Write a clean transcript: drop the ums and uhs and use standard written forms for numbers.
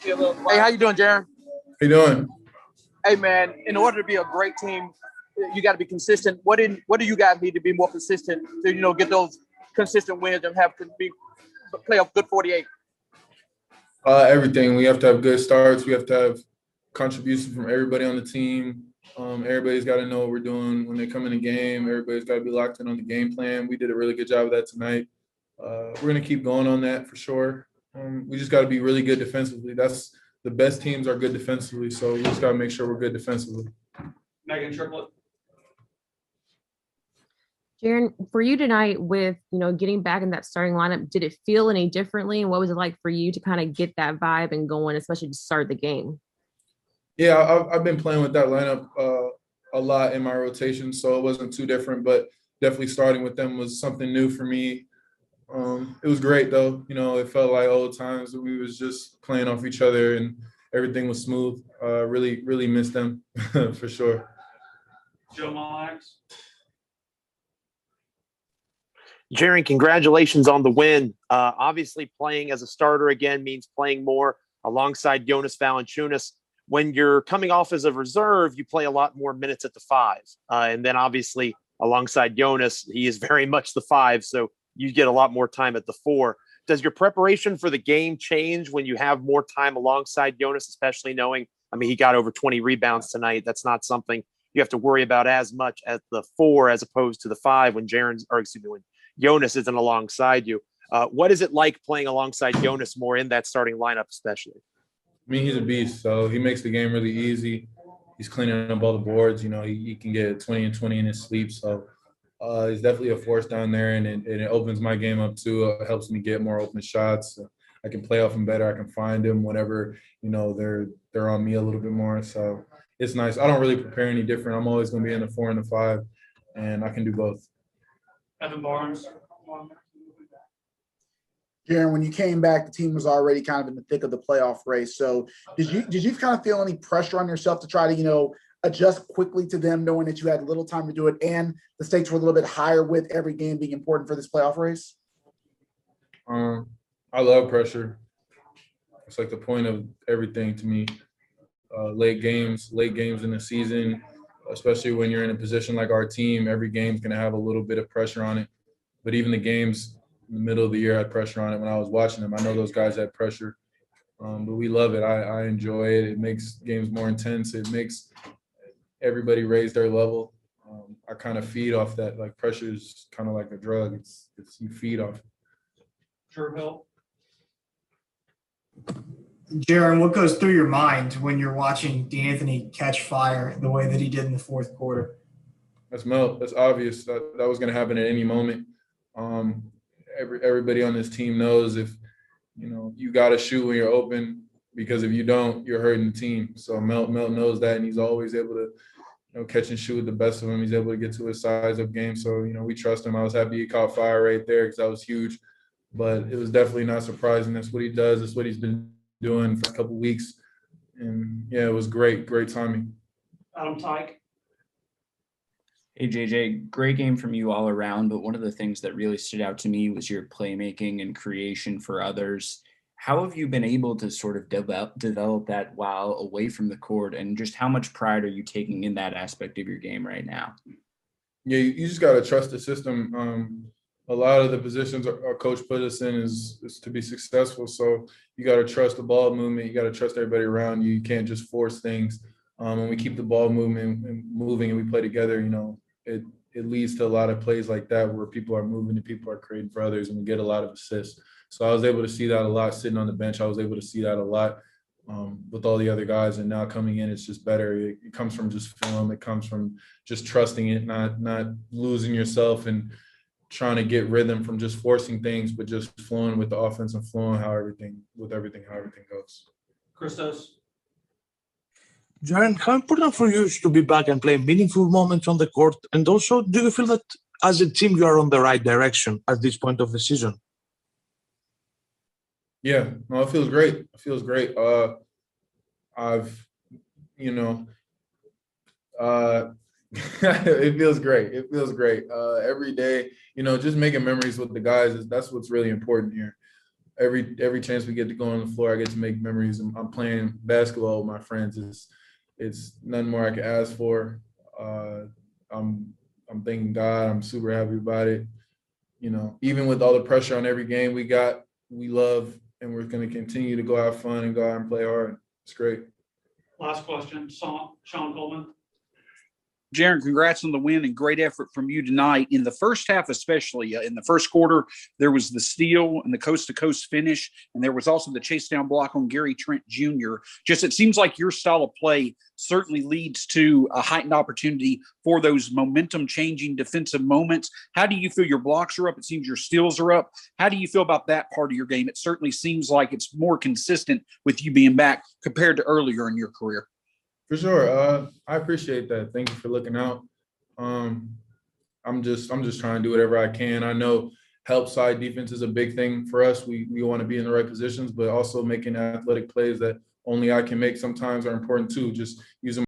Hey, how you doing, Jaren? How you doing? Hey, man. In order to be a great team, you got to be consistent. What do you guys need to be more consistent to get those consistent wins and have to be play a good 48? Everything. We have to have good starts. We have to have contributions from everybody on the team. Everybody's got to know what we're doing when they come in the game. Everybody's got to be locked in on the game plan. We did a really good job of that tonight. We're going to keep going on that for sure. We just got to be really good defensively. That's the best teams are good defensively, so we just got to make sure we're good defensively. Megan Triplett. Jaren, for you tonight with, getting back in that starting lineup, did it feel any differently? And what was it like for you to kind of get that vibe and going, especially to start the game? Yeah, I've been playing with that lineup a lot in my rotation, so it wasn't too different, but definitely starting with them was something new for me. It was great, though. It felt like old times that we was just playing off each other and everything was smooth. Really, really missed them for sure. Joe Malax. Jaren, congratulations on the win. Obviously, playing as a starter again means playing more alongside Jonas Valanciunas. When you're coming off as a reserve, you play a lot more minutes at the five. And then obviously alongside Jonas, he is very much the five. So you get a lot more time at the four. Does your preparation for the game change when you have more time alongside Jonas, especially knowing, he got over 20 rebounds tonight. That's not something you have to worry about as much as the four, as opposed to the five when when Jonas isn't alongside you. What is it like playing alongside Jonas more in that starting lineup, especially? He's a beast, so he makes the game really easy. He's cleaning up all the boards. He can get 20 and 20 in his sleep. So he's definitely a force down there, and it opens my game up too. It helps me get more open shots. I can play off him better. I can find him whenever, they're on me a little bit more. So it's nice. I don't really prepare any different. I'm always going to be in the 4 and the 5, and I can do both. Evan Barnes. Jaren, when you came back, the team was already kind of in the thick of the playoff race. So did you kind of feel any pressure on yourself to try to, adjust quickly to them, knowing that you had little time to do it and the stakes were a little bit higher with every game being important for this playoff race? I love pressure. It's like the point of everything to me. Late games in the season, especially when you're in a position like our team, every game's going to have a little bit of pressure on it. But even the games in the middle of the year had pressure on it when I was watching them. I know those guys had pressure, but we love it. I enjoy it. It makes games more intense. It makes everybody raise their level. I kind of feed off that. Like, pressure is kind of like a drug. It's you feed off it. Sure, Hill. Jaren, what goes through your mind when you're watching DeAnthony catch fire the way that he did in the fourth quarter? That's obvious that was going to happen at any moment. Everybody on this team knows if you got to shoot when you're open, because if you don't, you're hurting the team. So Melt knows that, and he's always able to catch and shoot with the best of them. He's able to get to his size up game. So we trust him. I was happy he caught fire right there because that was huge. But it was definitely not surprising. That's what he does. That's what he's been doing for a couple of weeks. And, yeah, it was great timing. Adam Tyke. Hey, JJ, great game from you all around, but one of the things that really stood out to me was your playmaking and creation for others. How have you been able to sort of develop that while away from the court, and just how much pride are you taking in that aspect of your game right now? Yeah, you just got to trust the system. A lot of the positions our coach put us in is to be successful. So you got to trust the ball movement. You got to trust everybody around you. You can't just force things. When we keep the ball moving and we play together, it leads to a lot of plays like that where people are moving and people are creating for others, and we get a lot of assists. So I was able to see that a lot sitting on the bench. I was able to see that a lot with all the other guys, and now coming in, it's just better. It comes from just film. It comes from just trusting it, not losing yourself and trying to get rhythm from just forcing things, but just flowing with the offense and flowing how everything goes. Christos. Jaren, how important for you is to be back and play meaningful moments on the court? And also, do you feel that as a team you are on the right direction at this point of the season? Yeah, no, it feels great. It feels great. It feels great. It feels great. Every day, just making memories with the guys, that's what's really important here. every chance we get to go on the floor, I get to make memories. I'm playing basketball with my friends. It's nothing more I can ask for. I'm thanking God. I'm super happy about it. You know, even with all the pressure on every game we love, and we're going to continue to go have fun and go out and play hard. It's great. Last question, Sean Coleman. Jaren, congrats on the win and great effort from you tonight. In the first half, especially in the first quarter, there was the steal and the coast-to-coast finish, and there was also the chase-down block on Gary Trent Jr. Just it seems like your style of play certainly leads to a heightened opportunity for those momentum-changing defensive moments. How do you feel? Your blocks are up. It seems your steals are up. How do you feel about that part of your game? It certainly seems like it's more consistent with you being back compared to earlier in your career. For sure. I appreciate that. Thank you for looking out. I'm just trying to do whatever I can. I know help side defense is a big thing for us. We want to be in the right positions, but also making athletic plays that only I can make sometimes are important too. Just using